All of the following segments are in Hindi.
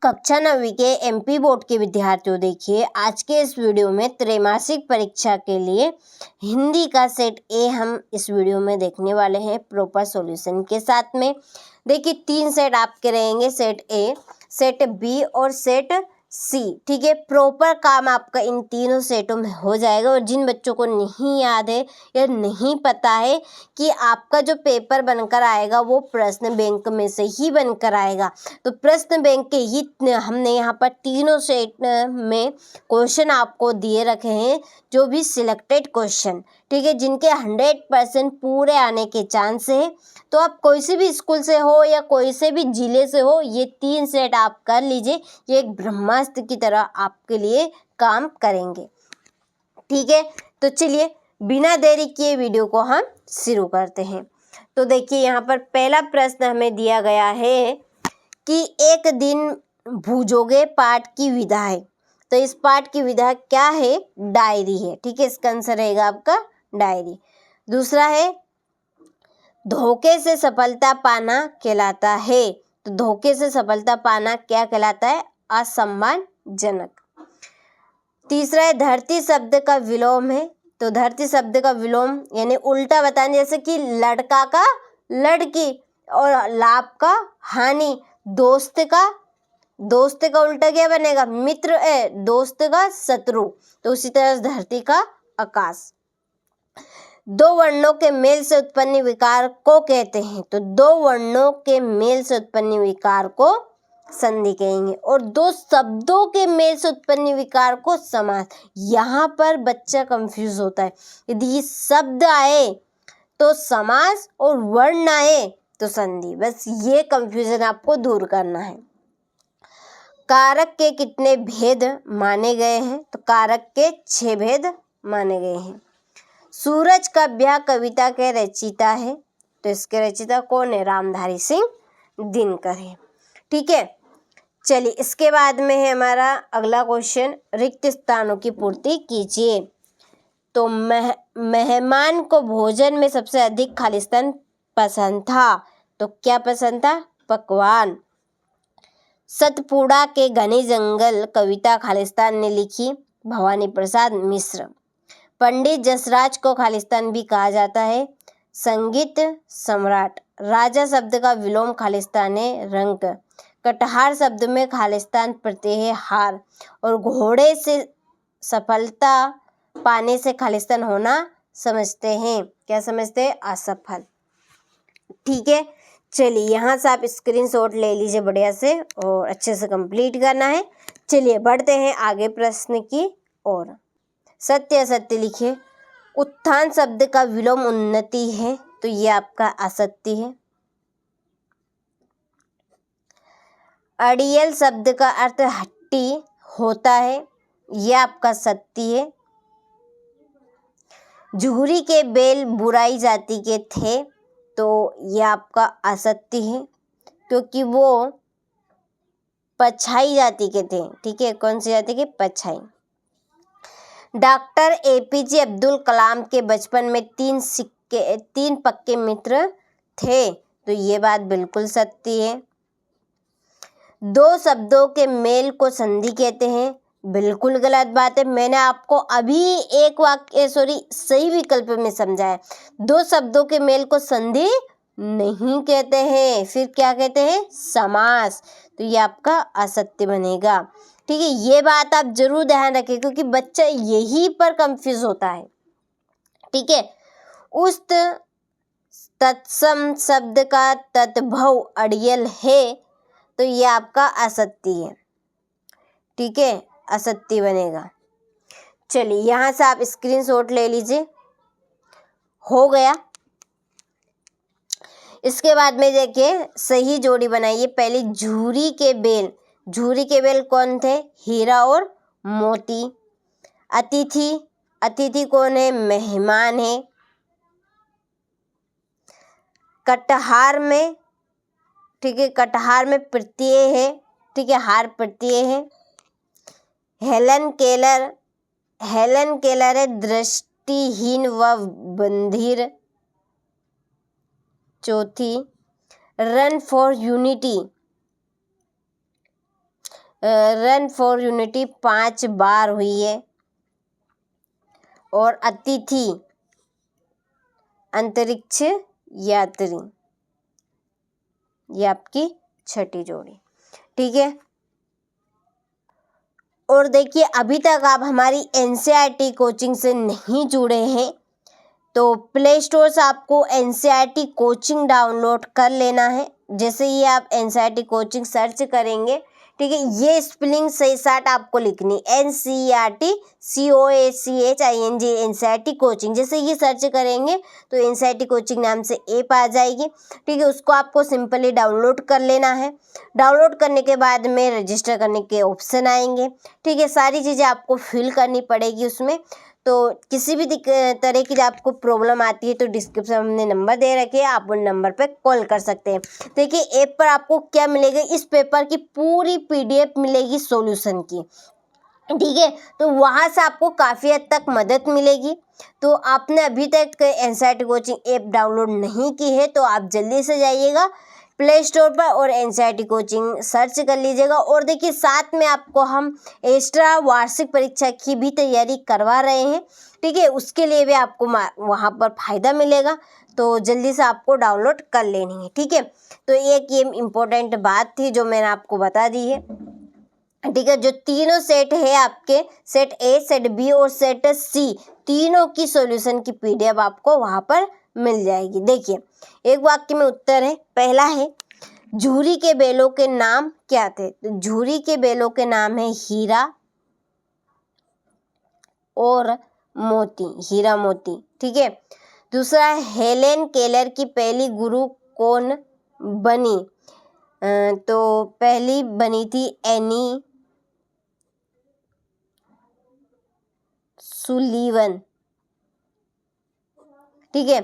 कक्षा 9वीं के एमपी बोर्ड के विद्यार्थियों, देखिए आज के इस वीडियो में त्रैमासिक परीक्षा के लिए हिंदी का सेट ए हम इस वीडियो में देखने वाले हैं प्रॉपर सॉल्यूशन के साथ में। देखिए 3 सेट आपके रहेंगे, सेट ए, सेट बी और सेट सी। ठीक है, प्रॉपर काम आपका इन तीनों सेटों में हो जाएगा। और जिन बच्चों को नहीं याद है या नहीं पता है कि आपका जो पेपर बनकर आएगा वो प्रश्न बैंक में से ही बनकर आएगा, तो प्रश्न बैंक के ही हमने यहाँ पर तीनों सेट में क्वेश्चन आपको दिए रखे हैं, जो भी सिलेक्टेड क्वेश्चन, ठीक है, जिनके 100% पूरे आने के चांस है। तो आप कोई से भी स्कूल से हो या कोई से भी जिले से हो, ये 3 सेट आप कर लीजिए, ये एक ब्रह्मास्त्र की तरह आपके लिए काम करेंगे। ठीक है, तो चलिए बिना देरी किए वीडियो को हम शुरू करते हैं। तो देखिए यहाँ पर पहला प्रश्न हमें दिया गया है कि एक दिन भूजोगे पाठ की विधा है। तो इस पाठ की विधा क्या है? डायरी है। ठीक है, इसका आंसर रहेगा आपका डायरी। दूसरा है धोखे से सफलता पाना कहलाता है। तो धोखे से सफलता पाना क्या कहलाता है? असम्मानजनक। तीसरा है धरती शब्द का विलोम है। तो धरती शब्द का विलोम यानी उल्टा बताने, जैसे कि लड़का का लड़की और लाभ का हानि, दोस्त का उल्टा क्या बनेगा? मित्र दोस्त का शत्रु। तो उसी तरह धरती का आकाश। 2 वर्णों के मेल से उत्पन्न विकार को कहते हैं। तो 2 वर्णों के मेल से उत्पन्न विकार को संधि कहेंगे, और 2 शब्दों के मेल से उत्पन्न विकार को समास। यहाँ पर बच्चा कंफ्यूज होता है, यदि शब्द आए तो समास और वर्ण आए तो संधि, बस ये कंफ्यूजन आपको दूर करना है। कारक के कितने भेद माने गए हैं? तो कारक के 6 भेद माने गए हैं। सूरज का ब्याह कविता के रचयिता है। तो इसके रचयिता कौन है? रामधारी सिंह दिनकर है। ठीक है, चलिए इसके बाद में है हमारा अगला क्वेश्चन, रिक्त स्थानों की पूर्ति कीजिए। तो मेहमान को भोजन में सबसे अधिक खालिस्तान पसंद था। तो क्या पसंद था? पकवान। सतपुड़ा के घने जंगल कविता खालिस्तान ने लिखी, भवानी प्रसाद मिश्र। पंडित जसराज को खालिस्तान भी कहा जाता है, संगीत सम्राट। राजा शब्द का विलोम खालिस्तान है, रंक। कटहार शब्द में खालिस्तान प्रत्यय है, हार। और घोड़े से सफलता पाने से खालिस्तान होना समझते हैं। क्या समझते हैं? असफल। ठीक है, चलिए यहाँ से आप स्क्रीनशॉट ले लीजिए बढ़िया से, और अच्छे से कंप्लीट करना है। चलिए बढ़ते हैं आगे प्रश्न की ओर। सत्य असत्य लिखिए। उत्थान शब्द का विलोम उन्नति है। तो ये आपका असत्य है। अड़ियल शब्द का अर्थ हट्टी होता है, यह आपका सत्य है। जुहरी के बैल बुराई जाति के थे। तो यह आपका असत्य है, क्योंकि वो पछाई जाति के थे। ठीक है, कौन सी जाति के? पछाई। डॉक्टर एपीजे अब्दुल कलाम के बचपन में 3 पक्के मित्र थे। तो ये बात बिल्कुल सत्य है। 2 शब्दों के मेल को संधि कहते हैं, बिल्कुल गलत बात है। मैंने आपको अभी सही विकल्प में समझाया। 2 शब्दों के मेल को संधि नहीं कहते हैं, फिर क्या कहते हैं? समास। तो ये आपका असत्य बनेगा। ठीक है, ये बात आप जरूर ध्यान रखें, क्योंकि बच्चा यही पर कंफ्यूज होता है। ठीक है, उस तत्सम शब्द का तत्भव अड़ियल है। तो ये आपका असत्य है। ठीक है, असत्य बनेगा। चलिए यहाँ से आप स्क्रीनशॉट ले लीजिए, हो गया। इसके बाद में देखिए सही जोड़ी बनाइए। पहले झूरी के बेल कौन थे? हीरा और मोती। अतिथि कौन है? मेहमान है। कटहार में, ठीक है, कटहार में प्रत्यय है। ठीक है, हार प्रत्यय है। हेलन केलर है दृष्टिहीन व बंधिर। चौथी run for unity, run for unity 5 बार हुई है। और अतिथि अंतरिक्ष यात्री, ये आपकी छठी जोड़ी। ठीक है, और देखिए अभी तक आप हमारी एनसीईआरटी कोचिंग से नहीं जुड़े हैं तो प्ले स्टोर से आपको एनसीईआरटी कोचिंग डाउनलोड कर लेना है। जैसे ही आप एनसीईआरटी कोचिंग सर्च करेंगे, ठीक है, ये स्पेलिंग सही साट आपको लिखनी, NCERT COACHING एनसीईआरटी कोचिंग। जैसे ये सर्च करेंगे तो एनसीईआरटी कोचिंग नाम से ऐप आ जाएगी। ठीक है, उसको आपको सिंपली डाउनलोड कर लेना है। डाउनलोड करने के बाद में रजिस्टर करने के ऑप्शन आएंगे। ठीक है, सारी चीज़ें आपको फिल करनी पड़ेगी उसमें। तो किसी भी तरह की आपको प्रॉब्लम आती है तो डिस्क्रिप्शन में हमने नंबर दे रखे हैं, आप उन नंबर पे कॉल कर सकते हैं। देखिए ऐप पर आपको क्या मिलेगा, इस पेपर की पूरी PDF मिलेगी सॉल्यूशन की। ठीक है, तो वहाँ से आपको काफ़ी हद तक मदद मिलेगी। तो आपने अभी तक एनसीईआरटी कोचिंग ऐप डाउनलोड नहीं की है तो आप जल्दी से जाइएगा प्ले स्टोर पर और एनसीईआरटी कोचिंग सर्च कर लीजिएगा। और देखिए साथ में आपको हम एक्स्ट्रा वार्षिक परीक्षा की भी तैयारी करवा रहे हैं। ठीक है, उसके लिए भी आपको वहाँ पर फ़ायदा मिलेगा, तो जल्दी से आपको डाउनलोड कर लेनी है। ठीक है, तो एक ये इम्पोर्टेंट बात थी जो मैंने आपको बता दी है। ठीक है, जो तीनों सेट है आपके, सेट A, सेट B और सेट C, तीनों की सॉल्यूशन की PDF आपको वहाँ पर मिल जाएगी। देखिए एक वाक्य में उत्तर है। पहला है झूरी के बेलों के नाम क्या थे, तो झूरी के बेलों के नाम है हीरा और मोती, हीरा मोती। ठीक है, दूसरा है हेलेन केलर की पहली गुरु कौन बनी, तो पहली बनी थी एनी सुलीवन। ठीक है,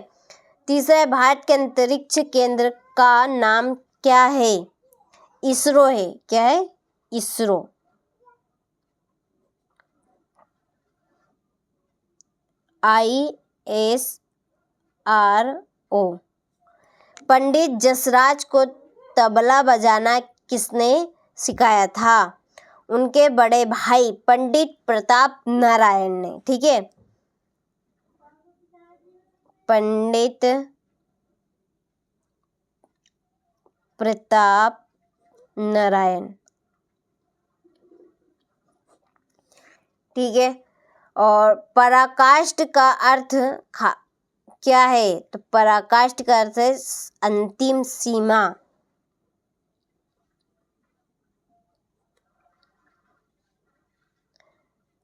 तीसरा है भारत के अंतरिक्ष केंद्र का नाम क्या है, इसरो है। क्या है, इसरो। ISRO। पंडित जसराज को तबला बजाना किसने सिखाया था, उनके बड़े भाई पंडित प्रताप नारायण ने। ठीक है, पंडित प्रताप नारायण। ठीक है, और पराकाष्ठ का अर्थ क्या है, तो पराकाष्ठ का अर्थ है अंतिम सीमा।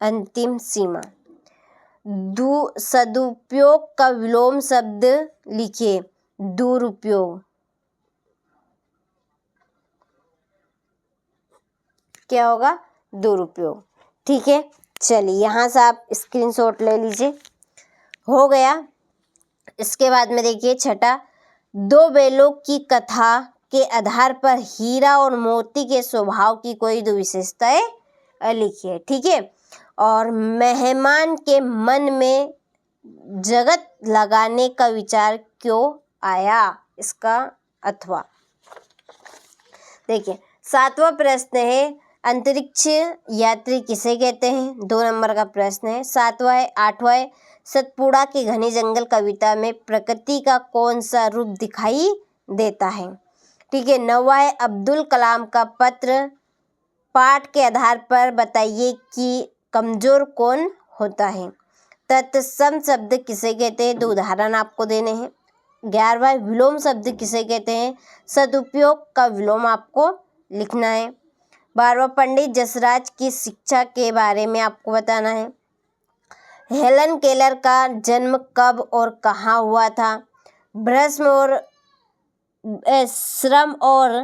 अंतिम सीमा। सदुपयोग का विलोम शब्द लिखिए, दुरुपयोग। क्या होगा, दुरुपयोग। ठीक है, चलिए यहाँ से आप स्क्रीनशॉट ले लीजिए, हो गया। इसके बाद में देखिए छठा, दो बेलों की कथा के आधार पर हीरा और मोती के स्वभाव की कोई दो विशेषताएं लिखिए। ठीक है, और मेहमान के मन में जगत लगाने का विचार क्यों आया, इसका अथवा। देखिए 7वां प्रश्न है अंतरिक्ष यात्री किसे कहते हैं, 2 नंबर का प्रश्न है। 7वां है, 8वां है, सतपुड़ा के घने जंगल कविता में प्रकृति का कौन सा रूप दिखाई देता है। ठीक है, 9वां है, अब्दुल कलाम का पत्र पाठ के आधार पर बताइए कि कमजोर कौन होता है। तत्सम शब्द किसे कहते हैं, 2 उदाहरण आपको देने हैं। 11वां विलोम शब्द किसे कहते हैं, सदुपयोग का विलोम आपको लिखना है। 12वां पंडित जसराज की शिक्षा के बारे में आपको बताना है। हेलन केलर का जन्म कब और कहाँ हुआ था। भस्म और श्रम और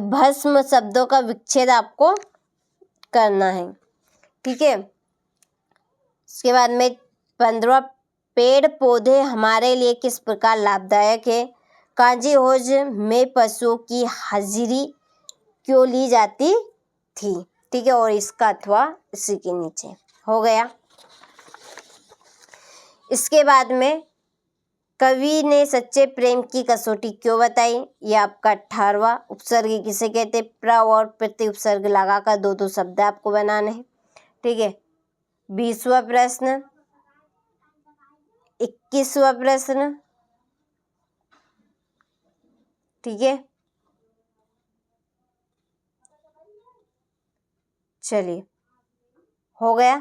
भस्म शब्दों का विच्छेद आपको करना है। ठीक है, इसके बाद में 15वां पेड़ पौधे हमारे लिए किस प्रकार लाभदायक है। कांजी हौज में पशुओं की हाजिरी क्यों ली जाती थी। ठीक है, और इसका अथवा इसी के नीचे। हो गया। इसके बाद में कवि ने सच्चे प्रेम की कसौटी क्यों बताई? ये आपका 18वां। उपसर्ग किसे कहते? प्र और प्रति उपसर्ग लगाकर दो दो शब्द आपको बनाने हैं। ठीक है। 20वां प्रश्न, 21वां प्रश्न। ठीक है, चलिए हो गया।